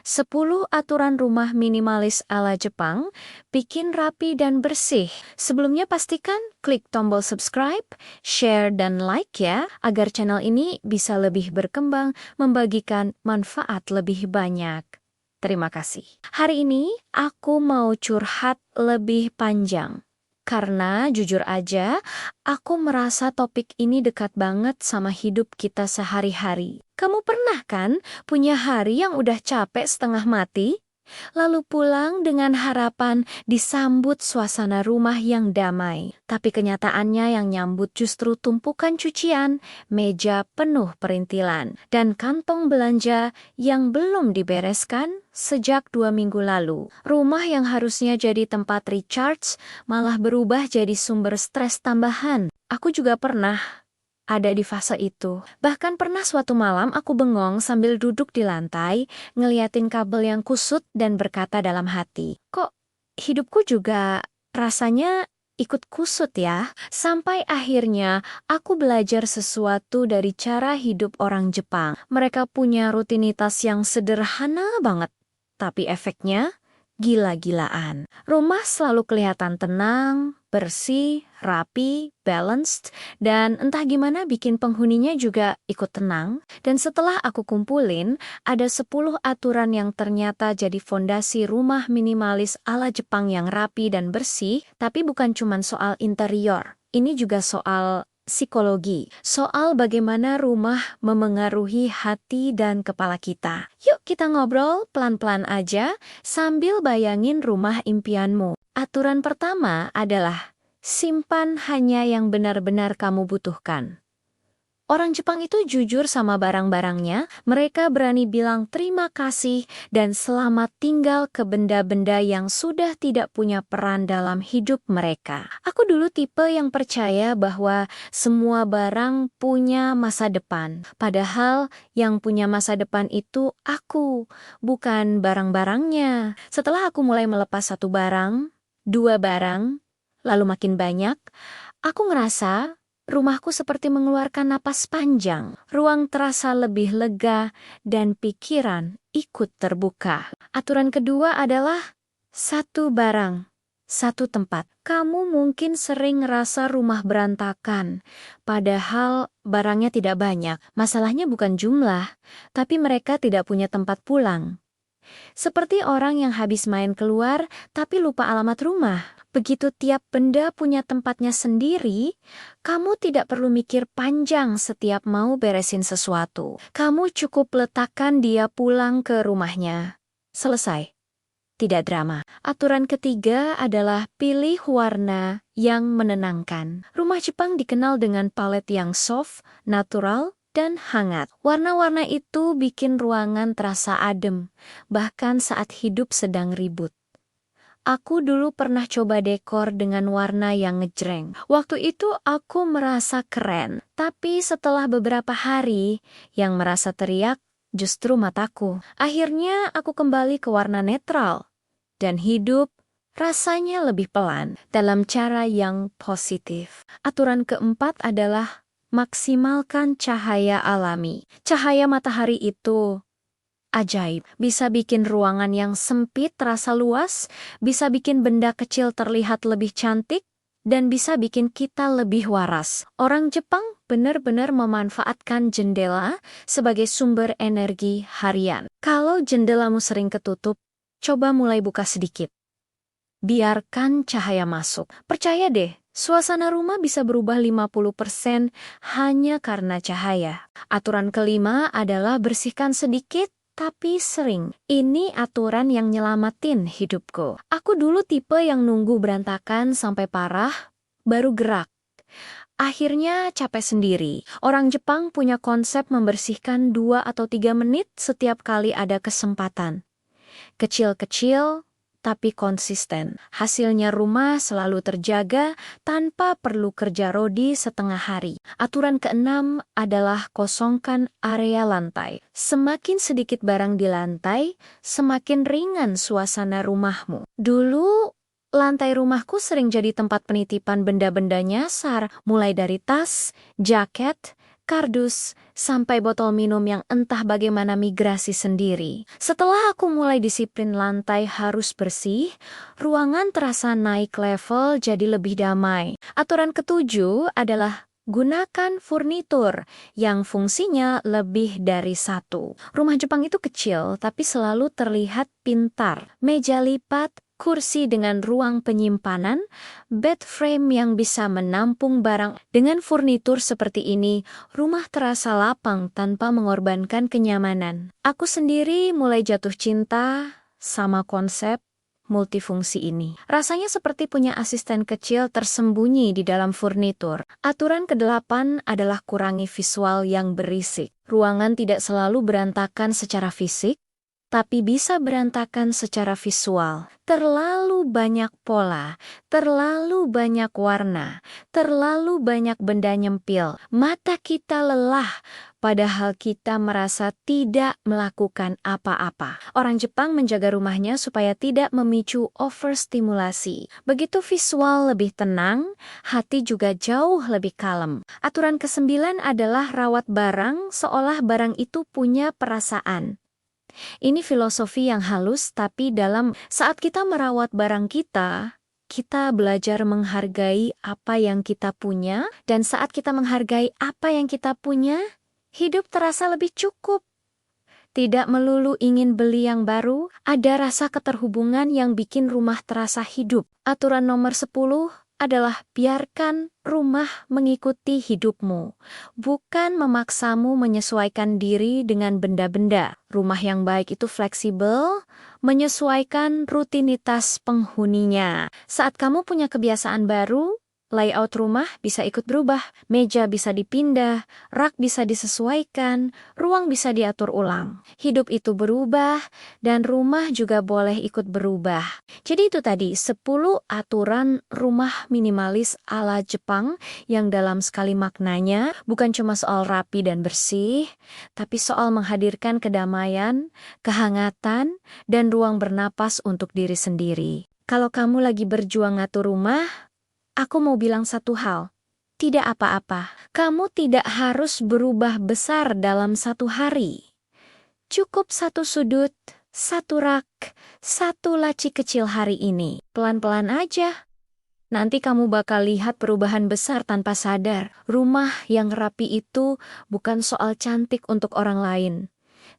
10 aturan rumah minimalis ala Jepang, bikin rapi dan bersih. Sebelumnya pastikan klik tombol subscribe, share, dan like ya, agar channel ini bisa lebih berkembang, membagikan manfaat lebih banyak. Terima kasih. Hari ini aku mau curhat lebih panjang. Karena jujur aja, aku merasa topik ini dekat banget sama hidup kita sehari-hari. Kamu pernah kan punya hari yang udah capek setengah mati? Lalu pulang dengan harapan disambut suasana rumah yang damai. Tapi kenyataannya yang nyambut justru tumpukan cucian, meja penuh perintilan, dan kantong belanja yang belum dibereskan sejak 2 minggu lalu. Rumah yang harusnya jadi tempat recharge malah berubah jadi sumber stres tambahan. Aku juga pernah ada di fase itu. Bahkan pernah suatu malam aku bengong sambil duduk di lantai, ngeliatin kabel yang kusut dan berkata dalam hati, kok hidupku juga rasanya ikut kusut ya? Sampai akhirnya aku belajar sesuatu dari cara hidup orang Jepang. Mereka punya rutinitas yang sederhana banget, tapi efeknya gila-gilaan. Rumah selalu kelihatan tenang, bersih, rapi, balanced, dan entah gimana bikin penghuninya juga ikut tenang. Dan setelah aku kumpulin, ada 10 aturan yang ternyata jadi fondasi rumah minimalis ala Jepang yang rapi dan bersih, tapi bukan cuma soal interior. Ini juga soal psikologi, soal bagaimana rumah memengaruhi hati dan kepala kita. Yuk kita ngobrol pelan-pelan aja sambil bayangin rumah impianmu. Aturan pertama adalah simpan hanya yang benar-benar kamu butuhkan. Orang Jepang itu jujur sama barang-barangnya, mereka berani bilang terima kasih dan selamat tinggal ke benda-benda yang sudah tidak punya peran dalam hidup mereka. Aku dulu tipe yang percaya bahwa semua barang punya masa depan, padahal yang punya masa depan itu aku, bukan barang-barangnya. Setelah aku mulai melepas satu barang, dua barang, lalu makin banyak, aku ngerasa rumahku seperti mengeluarkan napas panjang. Ruang terasa lebih lega dan pikiran ikut terbuka. Aturan kedua adalah satu barang, satu tempat. Kamu mungkin sering ngerasa rumah berantakan, padahal barangnya tidak banyak. Masalahnya bukan jumlah, tapi mereka tidak punya tempat pulang. Seperti orang yang habis main keluar tapi lupa alamat rumah. Begitu tiap benda punya tempatnya sendiri, kamu tidak perlu mikir panjang setiap mau beresin sesuatu. Kamu cukup letakkan dia pulang ke rumahnya. Selesai. Tidak drama. Aturan ketiga adalah pilih warna yang menenangkan. Rumah Jepang dikenal dengan palet yang soft, natural, dan hangat. Warna-warna itu bikin ruangan terasa adem, bahkan saat hidup sedang ribut. Aku dulu pernah coba dekor dengan warna yang ngejreng. Waktu itu aku merasa keren, tapi setelah beberapa hari, yang merasa teriak justru mataku. Akhirnya aku kembali ke warna netral, dan hidup rasanya lebih pelan dalam cara yang positif. Aturan keempat adalah maksimalkan cahaya alami. Cahaya matahari itu ajaib. Bisa bikin ruangan yang sempit terasa luas, bisa bikin benda kecil terlihat lebih cantik, dan bisa bikin kita lebih waras. Orang Jepang benar-benar memanfaatkan jendela sebagai sumber energi harian. Kalau jendelamu sering ketutup, coba mulai buka sedikit. Biarkan cahaya masuk. Percaya deh, suasana rumah bisa berubah 50% hanya karena cahaya. Aturan kelima adalah bersihkan sedikit tapi sering. Ini aturan yang nyelamatin hidupku. Aku dulu tipe yang nunggu berantakan sampai parah, baru gerak. Akhirnya capek sendiri. Orang Jepang punya konsep membersihkan 2 atau 3 menit setiap kali ada kesempatan. Kecil-kecil, tapi konsisten. Hasilnya rumah selalu terjaga tanpa perlu kerja rodi setengah hari. Aturan keenam adalah kosongkan area lantai. Semakin sedikit barang di lantai, semakin ringan suasana rumahmu. Dulu, lantai rumahku sering jadi tempat penitipan benda-benda nyasar, mulai dari tas, jaket, kardus, sampai botol minum yang entah bagaimana migrasi sendiri. Setelah aku mulai disiplin lantai harus bersih, ruangan terasa naik level jadi lebih damai. Aturan ketujuh adalah gunakan furnitur yang fungsinya lebih dari satu. Rumah Jepang itu kecil tapi selalu terlihat pintar. Meja lipat, kursi dengan ruang penyimpanan, bed frame yang bisa menampung barang. Dengan furnitur seperti ini, rumah terasa lapang tanpa mengorbankan kenyamanan. Aku sendiri mulai jatuh cinta sama konsep multifungsi ini. Rasanya seperti punya asisten kecil tersembunyi di dalam furnitur. Aturan kedelapan adalah kurangi visual yang berisik. Ruangan tidak selalu berantakan secara fisik, tapi bisa berantakan secara visual. Terlalu banyak pola, terlalu banyak warna, terlalu banyak benda nyempil. Mata kita lelah, padahal kita merasa tidak melakukan apa-apa. Orang Jepang menjaga rumahnya supaya tidak memicu overstimulasi. Begitu visual lebih tenang, hati juga jauh lebih kalem. Aturan ke-9 adalah rawat barang seolah barang itu punya perasaan. Ini filosofi yang halus, tapi dalam saat kita merawat barang kita belajar menghargai apa yang kita punya, dan saat kita menghargai apa yang kita punya, hidup terasa lebih cukup. Tidak melulu ingin beli yang baru, ada rasa keterhubungan yang bikin rumah terasa hidup. Aturan nomor 10 adalah biarkan rumah mengikuti hidupmu, bukan memaksamu menyesuaikan diri dengan benda-benda. Rumah yang baik itu fleksibel, menyesuaikan rutinitas penghuninya. Saat kamu punya kebiasaan baru, layout rumah bisa ikut berubah, meja bisa dipindah, rak bisa disesuaikan, ruang bisa diatur ulang. Hidup itu berubah, dan rumah juga boleh ikut berubah. Jadi itu tadi 10 aturan rumah minimalis ala Jepang yang dalam sekali maknanya bukan cuma soal rapi dan bersih, tapi soal menghadirkan kedamaian, kehangatan, dan ruang bernapas untuk diri sendiri. Kalau kamu lagi berjuang ngatur rumah, aku mau bilang satu hal, tidak apa-apa. Kamu tidak harus berubah besar dalam satu hari. Cukup satu sudut, satu rak, satu laci kecil hari ini. Pelan-pelan aja. Nanti kamu bakal lihat perubahan besar tanpa sadar. Rumah yang rapi itu bukan soal cantik untuk orang lain,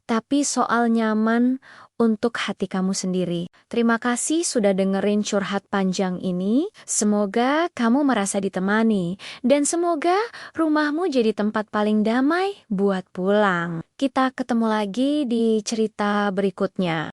tapi soal nyaman untuk hati kamu sendiri. Terima kasih sudah dengerin curhat panjang ini. Semoga kamu merasa ditemani, dan semoga rumahmu jadi tempat paling damai buat pulang. Kita ketemu lagi di cerita berikutnya.